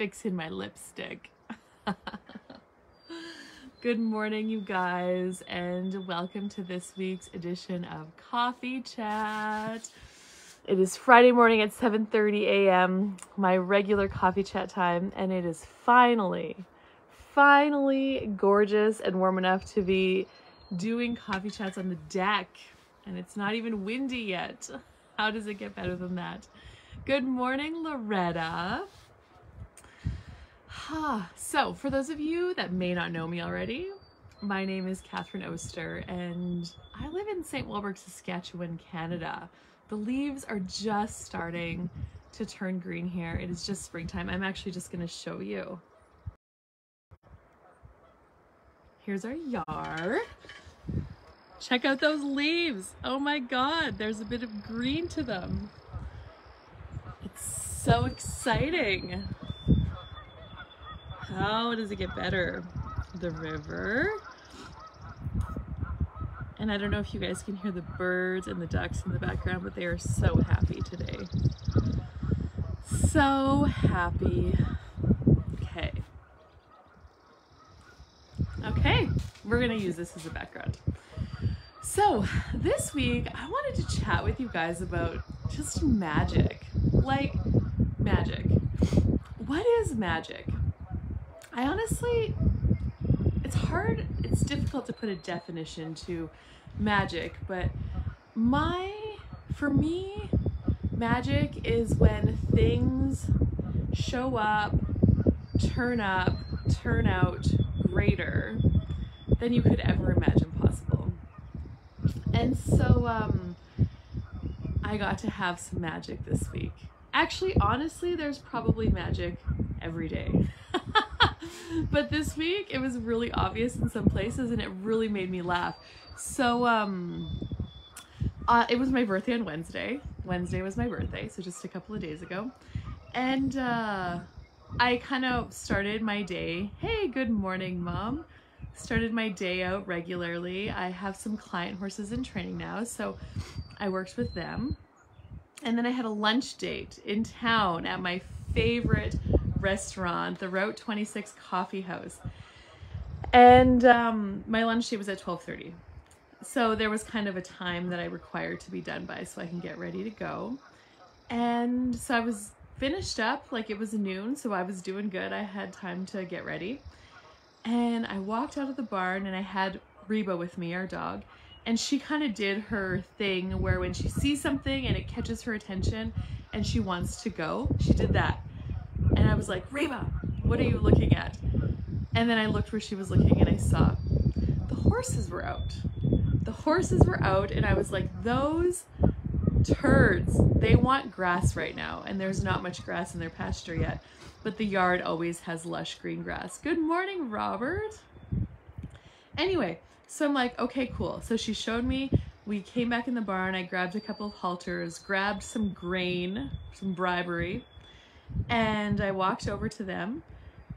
fixing my lipstick. Good morning, you guys, and welcome to this week's edition of Coffee Chat. It is Friday morning at 7:30 a.m., my regular coffee chat time, and it is finally gorgeous and warm enough to be doing coffee chats on the deck, and it's not even windy yet. How does it get better than that? Good morning, Loretta. So, for those of you that may not know me already, my name is Catherine Oster, and I live in St. Walburg, Saskatchewan, Canada. The leaves are just starting to turn green here. It is just springtime. I'm actually just going to show you. Here's our yard. Check out those leaves. Oh my God, there's a bit of green to them. It's so exciting. How does it get better? The river. And I don't know if you guys can hear the birds and the ducks in the background, but they are so happy today. So happy. Okay, we're gonna use this as a background. So this week, I wanted to chat with you guys about just magic. Like, magic. What is magic? I honestly, it's difficult to put a definition to magic, but for me, magic is when things show up, turn out greater than you could ever imagine possible. And so I got to have some magic this week. Actually, honestly, there's probably magic every day. But this week, it was really obvious in some places, and it really made me laugh. So, it was my birthday on Wednesday. Wednesday was my birthday, so just a couple of days ago. And I kind of started my day. Hey, good morning, Mom. Started my day out regularly. I have some client horses in training now, so I worked with them. And then I had a lunch date in town at my favorite restaurant, the Route 26 Coffee House. And my lunch date was at 12:30. So there was kind of a time that I required to be done by so I can get ready to go. And so I was finished up, like it was noon, so I was doing good. I had time to get ready. And I walked out of the barn and I had Reba with me, our dog. And she kind of did her thing where when she sees something and it catches her attention and she wants to go, she did that. And I was like, Reba, what are you looking at? And then I looked where she was looking and I saw the horses were out. The horses were out, and I was like, those turds, they want grass right now. And there's not much grass in their pasture yet, but the yard always has lush green grass. Good morning, Robert. Anyway, so I'm like, okay, cool. So she showed me, we came back in the barn, I grabbed a couple of halters, grabbed some grain, some bribery, and I walked over to them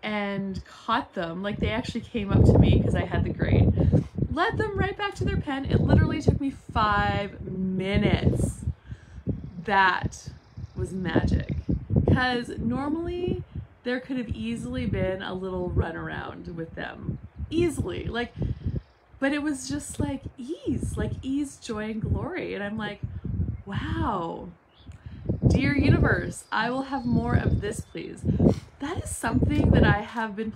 and caught them. Like, they actually came up to me because I had the grain. Led them right back to their pen. It literally took me 5 minutes. That was magic. Because normally there could have easily been a little run around with them. Easily. Like, but it was just like ease, joy, and glory. And I'm like, wow. Dear universe, I will have more of this, please. That is something that I have been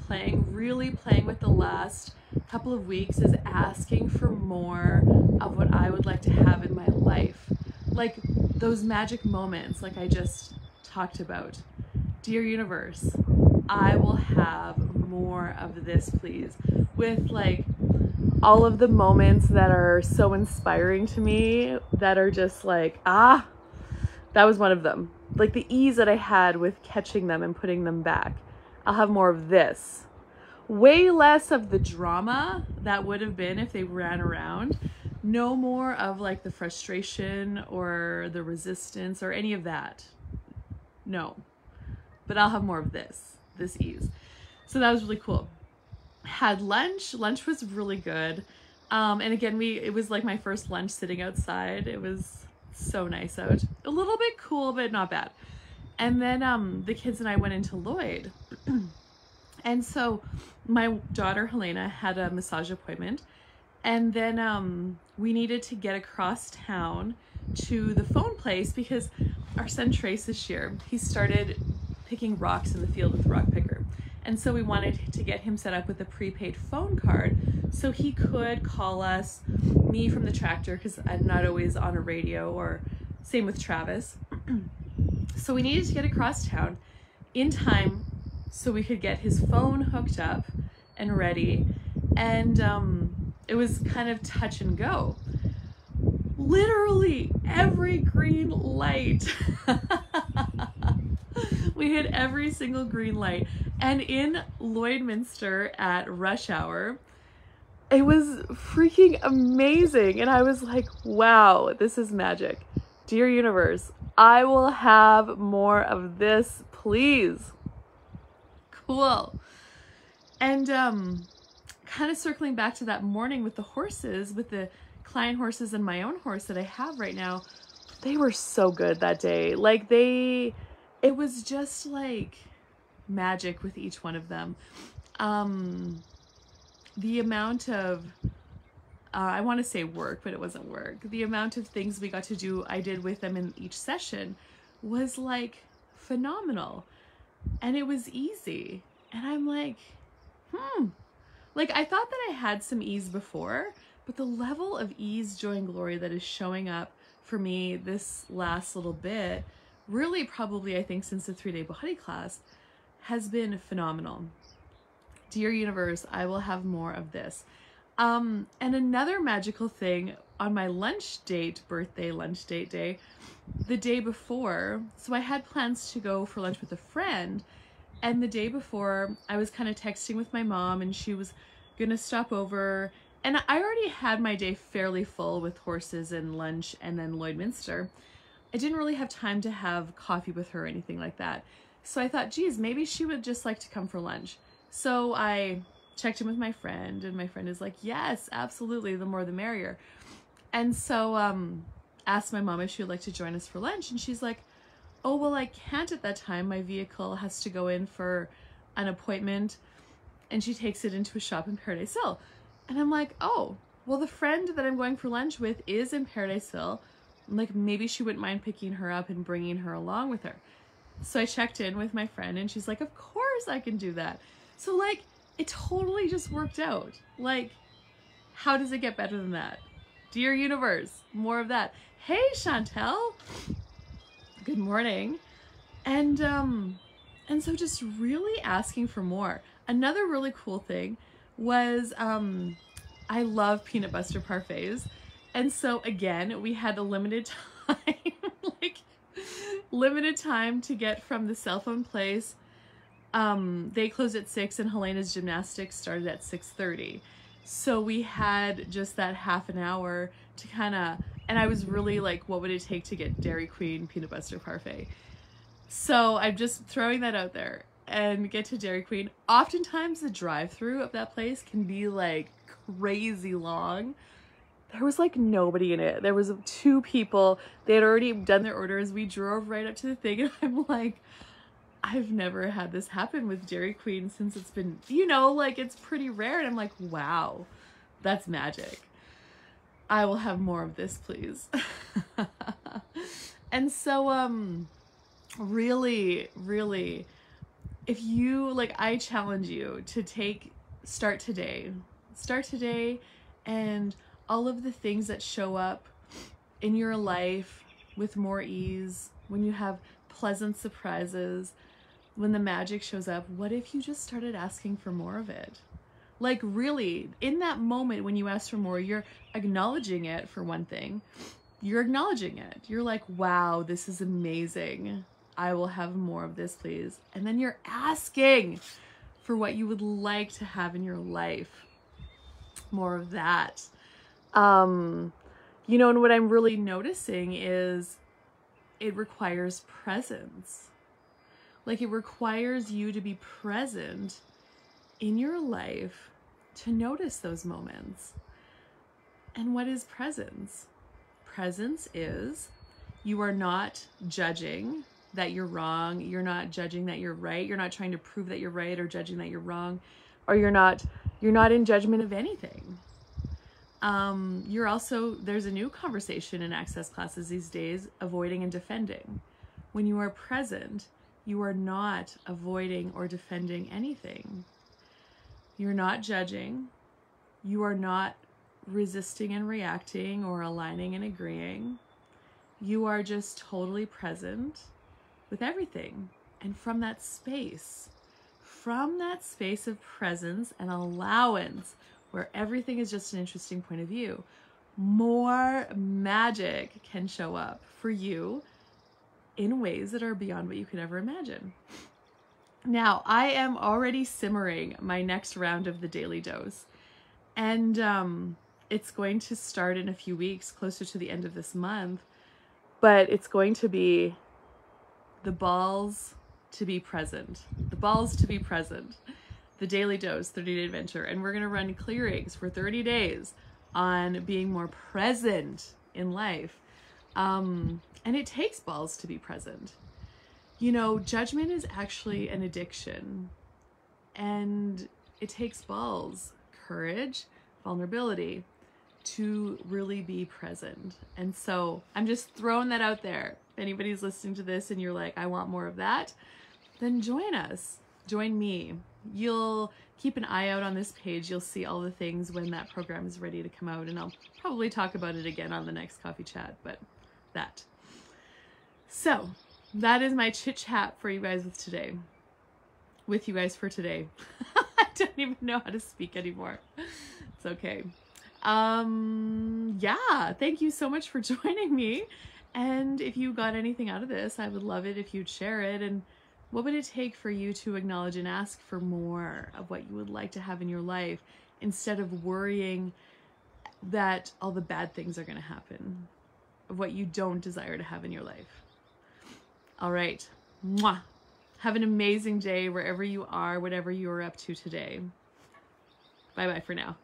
really playing with the last couple of weeks, is asking for more of what I would like to have in my life. Like those magic moments, like I just talked about. Dear universe, I will have more of this, please. With like all of the moments that are so inspiring to me, that are just like, that was one of them. Like the ease that I had with catching them and putting them back. I'll have more of this. Way less of the drama that would have been if they ran around. No more of like the frustration or the resistance or any of that. No. But I'll have more of this ease. So that was really cool. Had lunch. Lunch was really good. And again, it was like my first lunch sitting outside. It was so nice out. A little bit cool, but not bad. And then the kids and I went into Lloyd And so my daughter Helena had a massage appointment, and then we needed to get across town to the phone place because our son Trace this year, he started picking rocks in the field with a rock picker. And so we wanted to get him set up with a prepaid phone card so he could call us, me from the tractor, because I'm not always on a radio, or same with Travis. So we needed to get across town in time so we could get his phone hooked up and ready. And it was kind of touch and go. Literally every green light. We hit every single green light. And in Lloydminster at rush hour, it was freaking amazing. And I was like, wow, this is magic. Dear universe, I will have more of this, please. Cool. And kind of circling back to that morning with the horses, with the client horses and my own horse that I have right now, they were so good that day. Like it was just like magic with each one of them. The amount of, I want to say work, but it wasn't work. The amount of things we got to do, I did with them in each session was like phenomenal. And it was easy. And I'm like, like I thought that I had some ease before, but the level of ease, joy, and glory that is showing up for me this last little bit, really probably I think since the 3-day body class, has been phenomenal. Dear universe, I will have more of this. And another magical thing on my lunch date, birthday lunch date day, the day before, so I had plans to go for lunch with a friend, and the day before I was kind of texting with my mom and she was gonna stop over, and I already had my day fairly full with horses and lunch and then Lloydminster. I didn't really have time to have coffee with her or anything like that. So I thought, geez, maybe she would just like to come for lunch. So I checked in with my friend, and my friend is like, yes, absolutely, the more the merrier. And so asked my mom if she would like to join us for lunch, and she's like, oh, well, I can't at that time. My vehicle has to go in for an appointment, and she takes it into a shop in Paradise Hill. And I'm like, oh, well, the friend that I'm going for lunch with is in Paradise Hill. I'm like, maybe she wouldn't mind picking her up and bringing her along with her. So I checked in with my friend, and she's like, of course I can do that. So like, it totally just worked out. Like, how does it get better than that? Dear universe, more of that. Hey, Chantel. Good morning. And so just really asking for more. Another really cool thing was, I love peanut butter parfaits. And so again, we had a limited time, like limited time to get from the cell phone place. They closed at 6 and Helena's gymnastics started at 6:30. So we had just that half an hour to kind of, and I was really like, what would it take to get Dairy Queen peanut butter parfait? So I'm just throwing that out there and get to Dairy Queen. Oftentimes the drive-through of that place can be like crazy long. There was like nobody in it. There was 2 people. They had already done their orders. We drove right up to the thing, and I'm like, I've never had this happen with Dairy Queen since it's been, you know, like it's pretty rare. And I'm like, wow, that's magic. I will have more of this, please. And so, really, really, if you, like, I challenge you to start today and all of the things that show up in your life with more ease, when you have pleasant surprises, when the magic shows up, what if you just started asking for more of it? Like really, in that moment when you ask for more, you're acknowledging it for one thing. You're acknowledging it. You're like, wow, this is amazing. I will have more of this, please. And then you're asking for what you would like to have in your life. More of that. You know, and what I'm really noticing is it requires presence. Like it requires you to be present in your life to notice those moments. And what is presence? Presence is you are not judging that you're wrong. You're not judging that you're right. You're not trying to prove that you're right or judging that you're wrong, or you're not in judgment of anything. There's a new conversation in Access classes these days, avoiding and defending. When you are present, you are not avoiding or defending anything. You're not judging. You are not resisting and reacting or aligning and agreeing. You are just totally present with everything. And from that space of presence and allowance, where everything is just an interesting point of view, more magic can show up for you in ways that are beyond what you could ever imagine. Now, I am already simmering my next round of the Daily Dose, and it's going to start in a few weeks, closer to the end of this month, but it's going to be the balls to be present. The balls to be present. The Daily Dose 30-Day Adventure. And we're going to run clearings for 30 days on being more present in life. And it takes balls to be present. You know, judgment is actually an addiction. And it takes balls, courage, vulnerability to really be present. And so I'm just throwing that out there. If anybody's listening to this and you're like, I want more of that, then join us. Join me. You'll keep an eye out on this page. You'll see all the things when that program is ready to come out, and I'll probably talk about it again on the next coffee chat, but that. So that is my chit chat for you guys with you guys for today. I don't even know how to speak anymore. It's okay. Yeah, thank you so much for joining me. And if you got anything out of this, I would love it if you'd share it. And what would it take for you to acknowledge and ask for more of what you would like to have in your life, instead of worrying that all the bad things are going to happen, of what you don't desire to have in your life? All right. Mwah. Have an amazing day wherever you are, whatever you are up to today. Bye-bye for now.